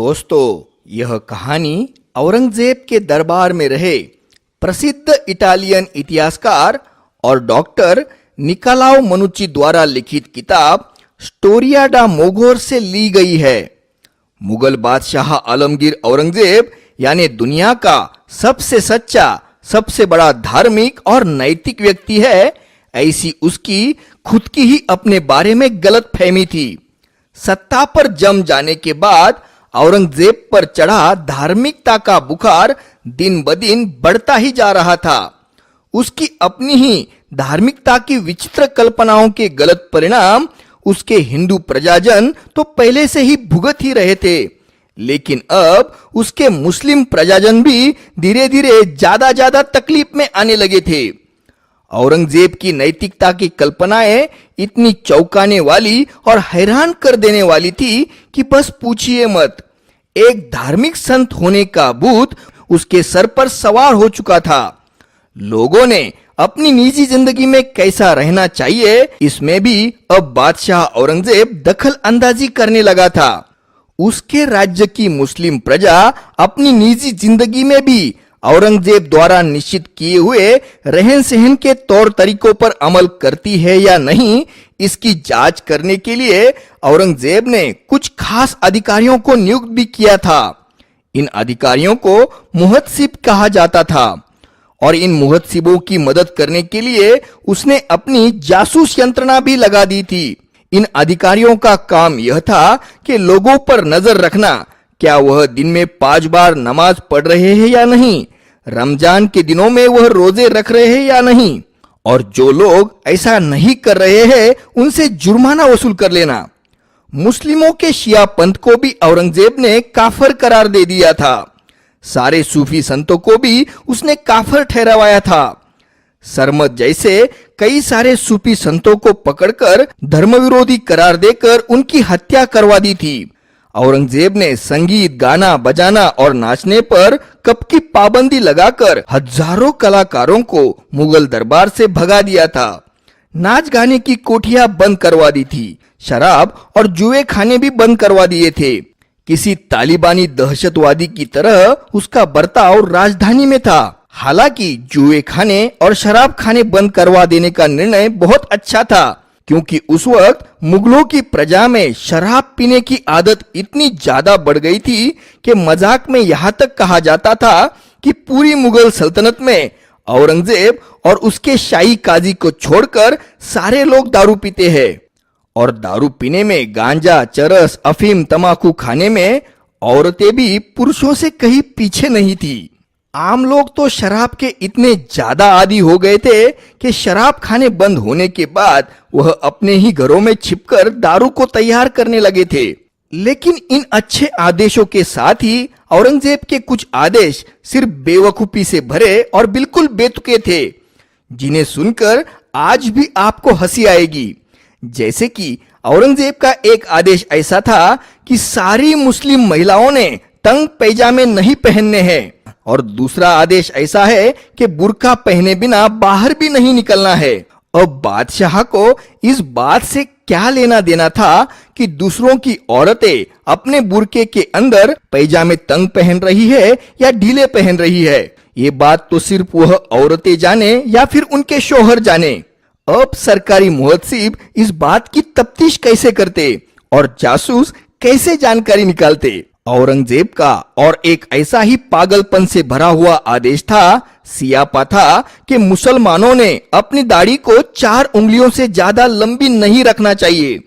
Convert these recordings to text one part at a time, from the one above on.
दोस्तों, यह कहानी औरंगजेब के दरबार में रहे प्रसिद्ध इटालियन इतिहासकार और डॉक्टर निकोलाओ मनुची द्वारा लिखित किताब स्टोरिया डा मोगोर से ली गई है। मुगल बादशाह आलमगीर औरंगजेब यानी दुनिया का सबसे सच्चा, सबसे बड़ा धार्मिक और नैतिक व्यक्ति है, ऐसी उसकी खुद की ही अपने बारे में गलतफहमी थी। सत्ता पर जम जाने के बाद औरंगजेब पर चढ़ा धार्मिकता का बुखार दिन ब दिन बढ़ता ही जा रहा था। उसकी अपनी ही धार्मिकता की विचित्र कल्पनाओं के गलत परिणाम उसके हिंदू प्रजाजन तो पहले से ही भुगत ही रहे थे, लेकिन अब उसके मुस्लिम प्रजाजन भी धीरे धीरे ज्यादा तकलीफ में आने लगे थे। औरंगजेब की नैतिकता की कल्पनाएं इतनी चौंकाने वाली और हैरान कर देने वाली थी कि बस पूछिए मत। एक धार्मिक संत होने का भूत उसके सर पर सवार हो चुका था। लोगों ने अपनी निजी जिंदगी में कैसा रहना चाहिए, इसमें भी अब बादशाह औरंगजेब दखल अंदाजी करने लगा था। उसके राज्य की मुस्लिम प्रजा अपनी निजी जिंदगी में भी औरंगजेब द्वारा निश्चित किए हुए रहन सहन के तौर तरीकों पर अमल करती है या नहीं, इसकी जांच करने के लिए औरंगजेब ने कुछ खास अधिकारियों को नियुक्त भी किया था। इन अधिकारियों को मुहत्सिब कहा जाता था और इन मुहत्सिबों की मदद करने के लिए उसने अपनी जासूस यंत्रणा भी लगा दी थी। इन अधिकारियों का काम यह था कि लोगों पर नजर रखना, क्या वह दिन में 5 बार नमाज पढ़ रहे हैं या नहीं, रमजान के दिनों में वह रोजे रख रहे हैं या नहीं, और जो लोग ऐसा नहीं कर रहे हैं उनसे जुर्माना वसूल कर लेना। मुस्लिमों के शिया पंथ को भी औरंगजेब ने काफिर करार दे दिया था। सारे सूफी संतों को भी उसने काफिर ठहराया था। सरमद जैसे कई सारे सूफी संतों को पकड़कर धर्म विरोधी करार देकर उनकी हत्या करवा दी थी। औरंगजेब ने संगीत, गाना बजाना और नाचने पर कब की पाबंदी लगाकर हजारों कलाकारों को मुगल दरबार से भगा दिया था। नाच गाने की कोठियां बंद करवा दी थी। शराब और जुए खाने भी बंद करवा दिए थे। किसी तालिबानी दहशतवादी की तरह उसका बर्ताव राजधानी में था। हालांकि जुए खाने और शराब खाने बंद करवा देने का निर्णय बहुत अच्छा था, क्योंकि उस वक्त मुगलों की प्रजा में शराब पीने की आदत इतनी ज्यादा बढ़ गई थी कि मजाक में यहाँ तक कहा जाता था कि पूरी मुगल सल्तनत में औरंगजेब और उसके शाही काजी को छोड़कर सारे लोग दारू पीते हैं। और दारू पीने में, गांजा, चरस, अफीम, तमाकू खाने में औरतें भी पुरुषों से कहीं पीछे नहीं थी। आम लोग तो शराब के इतने ज्यादा आदी हो गए थे कि शराब खाने बंद होने के बाद वह अपने ही घरों में छिपकर दारू को तैयार करने लगे थे। लेकिन इन अच्छे आदेशों के साथ ही औरंगजेब के कुछ आदेश सिर्फ बेवकूफी से भरे और बिल्कुल बेतुके थे, जिन्हें सुनकर आज भी आपको हंसी आएगी। जैसे कि औरंगजेब का एक आदेश ऐसा था कि सारी मुस्लिम महिलाओं ने तंग पैजामे नहीं पहनने हैं, और दूसरा आदेश ऐसा है कि बुर्का पहने बिना बाहर भी नहीं निकलना है। अब बादशाह को इस बात से क्या लेना देना था कि दूसरों की औरतें अपने बुर्के के अंदर पैजामे तंग पहन रही है या ढीले पहन रही है। ये बात तो सिर्फ वह औरतें जाने या फिर उनके शौहर जाने। अब सरकारी मुहत्सिब इस बात की तफ्तीश कैसे करते और जासूस कैसे जानकारी निकालते? औरंगजेब का और एक ऐसा ही पागलपन से भरा हुआ आदेश था, सियापा था, कि मुसलमानों ने अपनी दाढ़ी को 4 उंगलियों से ज्यादा लंबी नहीं रखना चाहिए।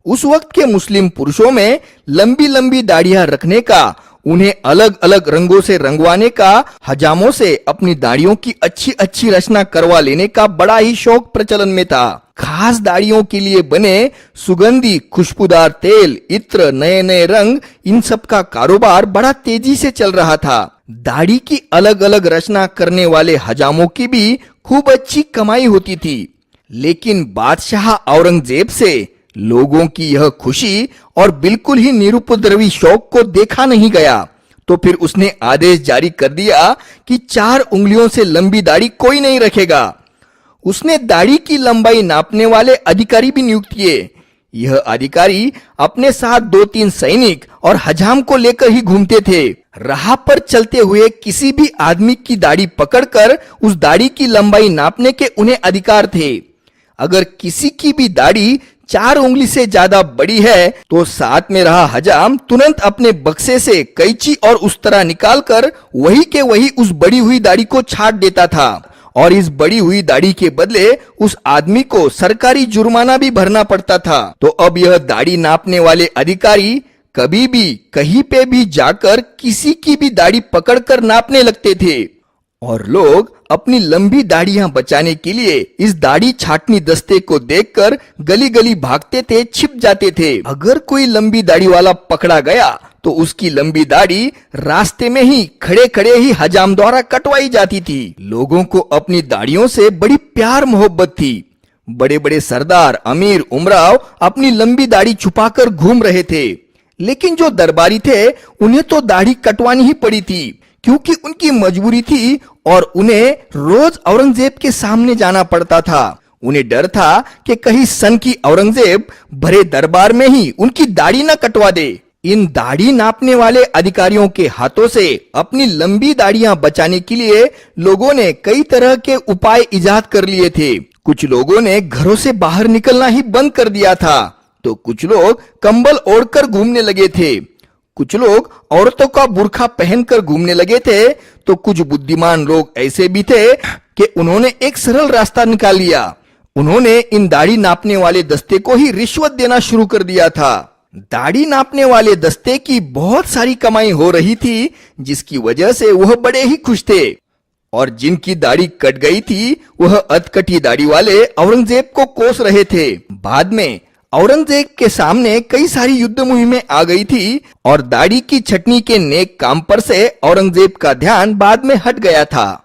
उस वक्त के मुस्लिम पुरुषों में लंबी लंबी दाढ़ियां रखने का, उन्हें अलग अलग रंगों से रंगवाने का, हजामों से अपनी दाढ़ियों की अच्छी अच्छी रचना करवा लेने का बड़ा ही शौक प्रचलन में था। खास दाढ़ियों के लिए बने सुगंधी खुशबूदार तेल, इत्र, नए नए रंग, इन सब का कारोबार बड़ा तेजी से चल रहा था। दाढ़ी की अलग अलग रचना करने वाले हजामों की भी खूब अच्छी कमाई होती थी। लेकिन बादशाह औरंगजेब से लोगों की यह खुशी और बिल्कुल ही निरुपद्रवी शौक को देखा नहीं गया, तो फिर उसने आदेश जारी कर दिया कि 4 उंगलियों से लंबी दाढ़ी कोई नहीं रखेगा। उसने दाढ़ी की लंबाई नापने वाले अधिकारी भी नियुक्त किए। यह अधिकारी अपने साथ 2-3 सैनिक और हजाम को लेकर ही घूमते थे। राह पर चलते हुए किसी भी आदमी की दाढ़ी पकड़कर उस दाढ़ी की लंबाई नापने के उन्हें अधिकार थे। अगर किसी की भी दाढ़ी 4 उंगली से ज्यादा बड़ी है तो साथ में रहा हजाम तुरंत अपने बक्से से कैंची और उस्तरा निकालकर वही के वही उस बड़ी हुई दाढ़ी को छाट देता था और इस बड़ी हुई दाढ़ी के बदले उस आदमी को सरकारी जुर्माना भी भरना पड़ता था। तो अब यह दाढ़ी नापने वाले अधिकारी कभी भी कहीं पे भी जाकर किसी की भी दाढ़ी पकड़कर नापने लगते थे और लोग अपनी लंबी दाढ़ियां बचाने के लिए इस दाढ़ी छाटनी दस्ते को देखकर गली गली भागते थे, छिप जाते थे। अगर कोई लंबी दाढ़ी वाला पकड़ा गया तो उसकी लंबी दाढ़ी रास्ते में ही खड़े खड़े ही हजाम द्वारा कटवाई जाती थी। लोगों को अपनी दाढ़ियों से बड़ी प्यार मोहब्बत थी। बड़े बड़े सरदार, अमीर, उमराव अपनी लंबी दाढ़ी छुपाकर घूम रहे थे, लेकिन जो दरबारी थे उन्हें तो दाढ़ी कटवानी ही पड़ी थी क्योंकि उनकी मजबूरी थी और उन्हें रोज औरंगजेब के सामने जाना पड़ता था। उन्हें डर था कि कहीं सन की औरंगजेब भरे दरबार में ही उनकी दाढ़ी न कटवा दे। इन दाढ़ी नापने वाले अधिकारियों के हाथों से अपनी लंबी दाढ़ियां बचाने के लिए लोगों ने कई तरह के उपाय इजाद कर लिए थे। कुछ लोगों ने घरों से बाहर निकलना ही बंद कर दिया था, तो कुछ लोग कंबल ओढ़कर घूमने लगे थे। कुछ लोग औरतों का बुर्खा पहनकर घूमने लगे थे, तो कुछ बुद्धिमान लोग ऐसे भी थे कि उन्होंने एक सरल रास्ता निकाल लिया। उन्होंने इन दाढ़ी नापने वाले दस्ते को ही रिश्वत देना शुरू कर दिया था। दाढ़ी नापने वाले दस्ते की बहुत सारी कमाई हो रही थी, जिसकी वजह से वह बड़े ही खुश थे। और जिनकी दाढ़ी कट गई थी वह अधकटी दाढ़ी वाले औरंगजेब को कोस रहे थे। बाद में औरंगजेब के सामने कई सारी युद्ध मुहिमें आ गई थी और दाढ़ी की छटनी के नेक काम पर से औरंगजेब का ध्यान बाद में हट गया था।